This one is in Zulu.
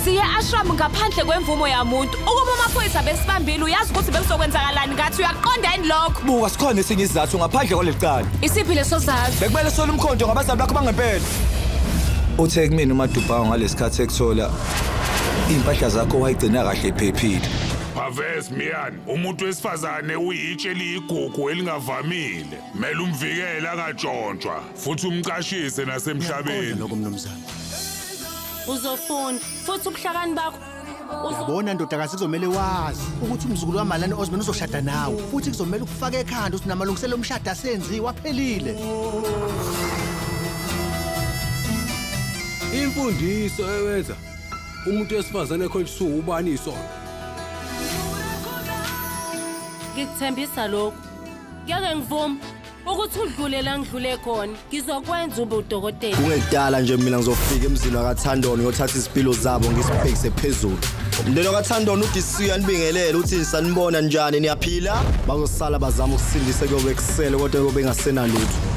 Siye ashram ngaphandle kwemvumo yamuntu. Ukuba amaphoyisa besibambile uyazi ukuthi bekuzokwenzakalani ngathi uyaqonda yini lokho? Buka sikhona esinye isizathu ngaphandle kwalecala. Isiphi leso sizathu? Bekumele sole umkhonto ngabazali bakho bangempela. Uthe kumina uMadubhawu ngalesikhathi ekuthola impahla zakho wayigcina kahle iphephile. Phaves Miyani, umuntu wesifazane uyitshe eliyigugu elingavamile. Mele umvikele angatshontshwa futhi umcashise nasemhlabeni. Lokho mnumzane. Uzofunda futhi ubuhlakani bakho. Yabona ndodakazi kuzomela wazi ukuthi umzukulu kaMalani Osman uzoshada nawe futhi kuzomela ukufaka ekhanda ukuthi namalungiselelo omshado asenziwe aphelile. Imfundiso ewenza umuntu wesifazane ekholiswa ubani isona. Ngikuthembisa lokho. Ngeke ngivuma ukuthi udlulela ngidlule khona. Ngizokwenza ube udokotela. Kungekudala nje mina ngizofika emzini wakaThandoni ngiyothatha izipilo zabo ngisibhekise phezulu. Umndeni wakaThandoni udisiya nibingelele uthi sanibona njani niyaphila? Bazosala bazama ukusindisa kuyobe kusele kodwa kuyobe engasena lutho.